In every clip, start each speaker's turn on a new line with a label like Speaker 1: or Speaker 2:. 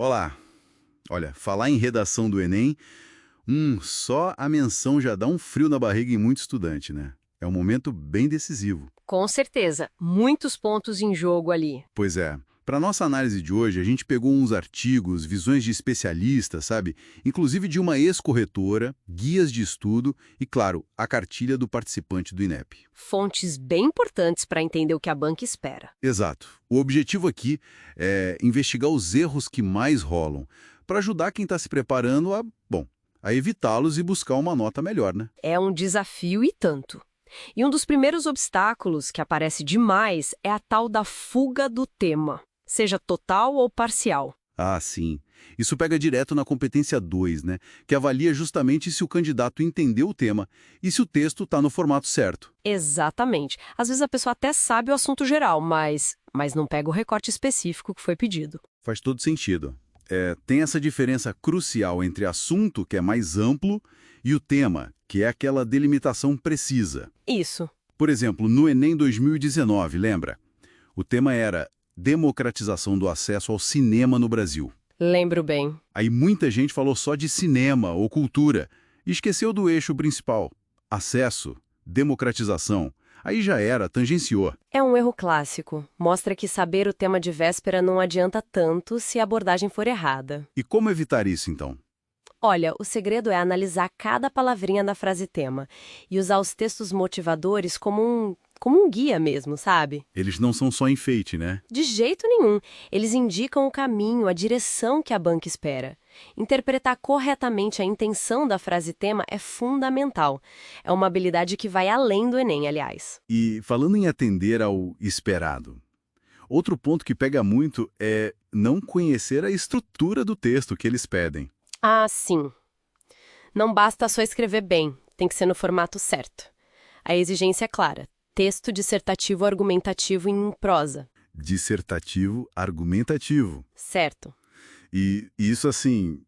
Speaker 1: Olá! Olha, falar em redação do Enem, só a menção já dá um frio na barriga em muito estudante, né? É um momento bem decisivo.
Speaker 2: Com certeza, muitos pontos em jogo ali.
Speaker 1: Pois é, para nossa análise de hoje, a gente pegou uns artigos, visões de especialistas, sabe? Inclusive de uma ex-corretora, guias de estudo e, claro, a cartilha do participante do INEP.
Speaker 2: Fontes bem importantes para entender o que a banca espera.
Speaker 1: Exato. O objetivo aqui é investigar os erros que mais rolam, para ajudar quem está se preparando a evitá-los e buscar uma nota melhor, né?
Speaker 2: É um desafio e tanto. E um dos primeiros obstáculos que aparece demais é a tal da fuga do tema, seja total ou parcial.
Speaker 1: Ah, sim. Isso pega direto na competência 2, né? Que avalia justamente se o candidato entendeu o tema e se o texto está no formato certo.
Speaker 2: Exatamente. Às vezes a pessoa até sabe o assunto geral, mas não pega o recorte específico que foi pedido.
Speaker 1: Faz todo sentido. Tem essa diferença crucial entre assunto, que é mais amplo, e o tema, que é aquela delimitação precisa.
Speaker 2: Isso.
Speaker 1: Por exemplo, no Enem 2019, lembra? O tema era democratização do acesso ao cinema no Brasil.
Speaker 2: Lembro bem.
Speaker 1: Aí muita gente falou só de cinema ou cultura e esqueceu do eixo principal: acesso, democratização. Aí já era, tangenciou.
Speaker 2: É um erro clássico. Mostra que saber o tema de véspera não adianta tanto se a abordagem for errada.
Speaker 1: E como evitar isso, então?
Speaker 2: Olha, o segredo é analisar cada palavrinha da frase tema e usar os textos motivadores como um guia mesmo, sabe?
Speaker 1: Eles não são só enfeite, né?
Speaker 2: De jeito nenhum. Eles indicam o caminho, a direção que a banca espera. Interpretar corretamente a intenção da frase tema é fundamental. É uma habilidade que vai além do Enem, aliás.
Speaker 1: E falando em atender ao esperado, outro ponto que pega muito é não conhecer a estrutura do texto que eles pedem.
Speaker 2: Ah, sim. Não basta só escrever bem, tem que ser no formato certo. A exigência é clara: texto dissertativo argumentativo em prosa.
Speaker 1: Dissertativo, argumentativo.
Speaker 2: Certo.
Speaker 1: E isso, assim,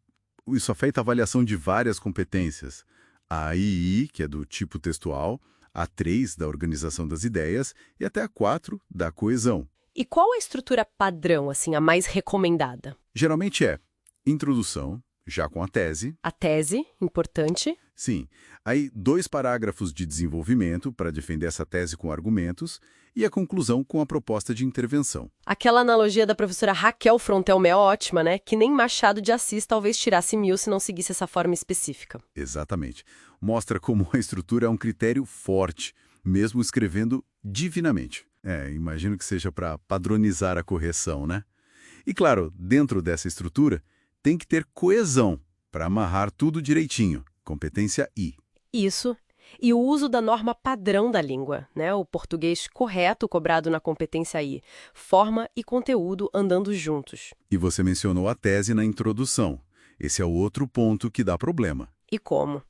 Speaker 1: isso afeta a avaliação de várias competências. A II, que é do tipo textual, a 3, da organização das ideias, e até a 4, da coesão.
Speaker 2: E qual a estrutura padrão, assim, a mais recomendada?
Speaker 1: Geralmente é introdução, já com a tese.
Speaker 2: A tese, importante.
Speaker 1: Sim. Aí, 2 parágrafos de desenvolvimento para defender essa tese com argumentos e a conclusão com a proposta de intervenção.
Speaker 2: Aquela analogia da professora Raquel Frontelme é ótima, né? Que nem Machado de Assis talvez tirasse 1000 se não seguisse essa forma específica.
Speaker 1: Exatamente. Mostra como a estrutura é um critério forte, mesmo escrevendo divinamente. Imagino que seja para padronizar a correção, né? E claro, dentro dessa estrutura, tem que ter coesão para amarrar tudo direitinho. Competência I.
Speaker 2: Isso. E o uso da norma padrão da língua, né? O português correto cobrado na competência I. Forma e conteúdo andando juntos.
Speaker 1: E você mencionou a tese na introdução. Esse é o outro ponto que dá problema.
Speaker 2: E como?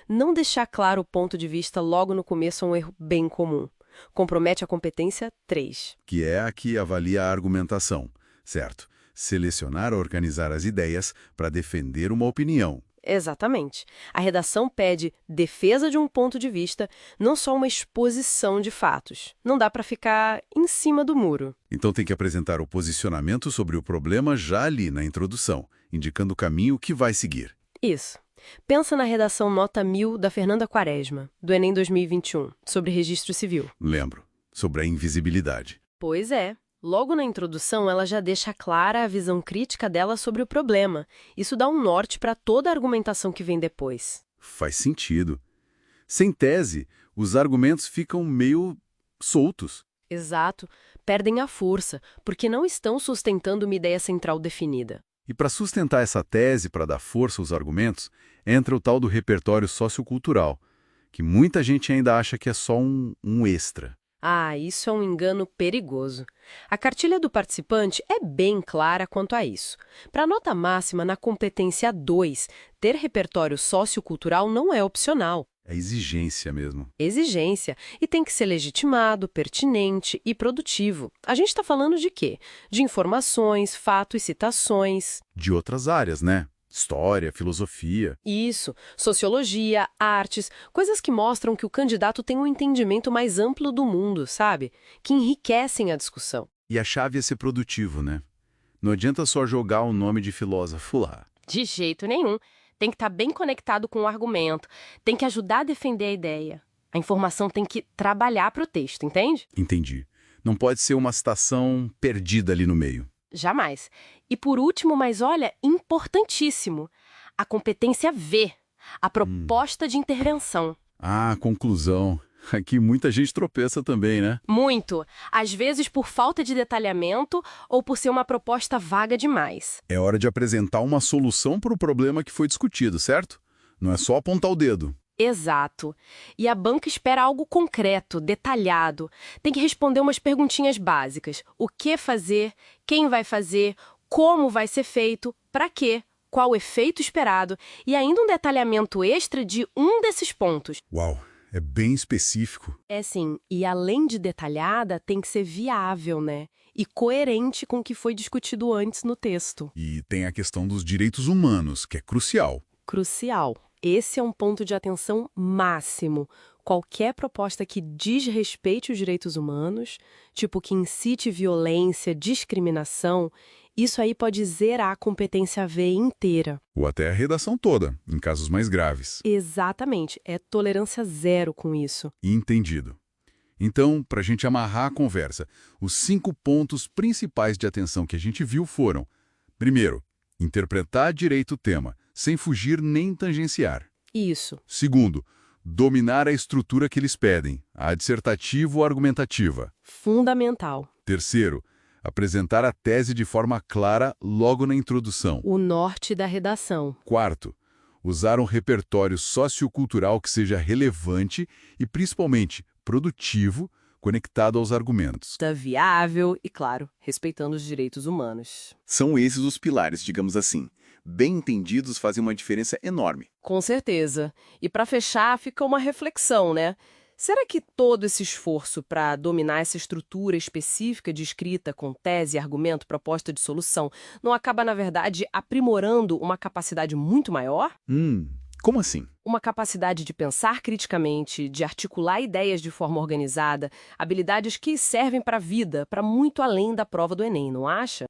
Speaker 2: Não deixar claro o ponto de vista logo no começo é um erro bem comum. Compromete a competência 3.
Speaker 1: Que é a que avalia a argumentação, certo? Selecionar ou organizar as ideias para defender uma opinião.
Speaker 2: Exatamente. A redação pede defesa de um ponto de vista, não só uma exposição de fatos. Não dá para ficar em cima do muro.
Speaker 1: Então tem que apresentar o posicionamento sobre o problema já ali na introdução, indicando o caminho que vai seguir.
Speaker 2: Isso. Pensa na redação nota 1000 da Fernanda Quaresma, do Enem 2021, sobre registro civil.
Speaker 1: Lembro, sobre a invisibilidade.
Speaker 2: Pois é. Logo na introdução, ela já deixa clara a visão crítica dela sobre o problema. Isso dá um norte para toda a argumentação que vem depois.
Speaker 1: Faz sentido. Sem tese, os argumentos ficam meio soltos.
Speaker 2: Exato. Perdem a força, porque não estão sustentando uma ideia central definida.
Speaker 1: E para sustentar essa tese, para dar força aos argumentos, entra o tal do repertório sociocultural, que muita gente ainda acha que é só um extra.
Speaker 2: Ah, isso é um engano perigoso. A cartilha do participante é bem clara quanto a isso. Para a nota máxima na competência 2, ter repertório sociocultural não é opcional.
Speaker 1: É exigência mesmo.
Speaker 2: Exigência. E tem que ser legitimado, pertinente e produtivo. A gente está falando de quê? De informações, fatos e citações.
Speaker 1: De outras áreas, né? História, filosofia.
Speaker 2: Isso, sociologia, artes, coisas que mostram que o candidato tem um entendimento mais amplo do mundo, sabe? Que enriquecem a discussão.
Speaker 1: E a chave é ser produtivo, né? Não adianta só jogar o nome de filósofo lá.
Speaker 2: De jeito nenhum. Tem que estar bem conectado com o argumento, tem que ajudar a defender a ideia. A informação tem que trabalhar para o texto, entende?
Speaker 1: Entendi. Não pode ser uma citação perdida ali no meio.
Speaker 2: Jamais. E por último, mas olha, importantíssimo, a competência V, a proposta de intervenção.
Speaker 1: Ah, conclusão. Aqui muita gente tropeça também, né?
Speaker 2: Muito. Às vezes por falta de detalhamento ou por ser uma proposta vaga demais.
Speaker 1: É hora de apresentar uma solução para o problema que foi discutido, certo? Não é só apontar o dedo.
Speaker 2: Exato. E a banca espera algo concreto, detalhado. Tem que responder umas perguntinhas básicas. O que fazer? Quem vai fazer? Como vai ser feito? Para quê? Qual o efeito esperado? E ainda um detalhamento extra de um desses pontos.
Speaker 1: Uau, é bem específico.
Speaker 2: É sim, e além de detalhada, tem que ser viável, né? E coerente com o que foi discutido antes no texto.
Speaker 1: E tem a questão dos direitos humanos, que é crucial.
Speaker 2: Crucial. Esse é um ponto de atenção máximo. Qualquer proposta que desrespeite os direitos humanos, tipo que incite violência, discriminação, isso aí pode zerar a competência V inteira.
Speaker 1: Ou até a redação toda, em casos mais graves.
Speaker 2: Exatamente. É tolerância zero com isso.
Speaker 1: Entendido. Então, para a gente amarrar a conversa, os 5 pontos principais de atenção que a gente viu foram: primeiro, interpretar direito o tema, sem fugir nem tangenciar.
Speaker 2: Isso.
Speaker 1: Segundo, dominar a estrutura que eles pedem, a dissertativa ou argumentativa.
Speaker 2: Fundamental.
Speaker 1: Terceiro, apresentar a tese de forma clara logo na introdução.
Speaker 2: O norte da redação.
Speaker 1: Quarto, usar um repertório sociocultural que seja relevante e, principalmente, produtivo, conectado aos argumentos.
Speaker 2: Viável e, claro, respeitando os direitos humanos.
Speaker 3: São esses os pilares, digamos assim. Bem entendidos fazem uma diferença enorme.
Speaker 2: Com certeza. E para fechar, fica uma reflexão, né? Será que todo esse esforço para dominar essa estrutura específica de escrita com tese, argumento, proposta de solução não acaba, na verdade, aprimorando uma capacidade muito maior?
Speaker 3: Como assim?
Speaker 2: Uma capacidade de pensar criticamente, de articular ideias de forma organizada, habilidades que servem para a vida, para muito além da prova do Enem, não acha?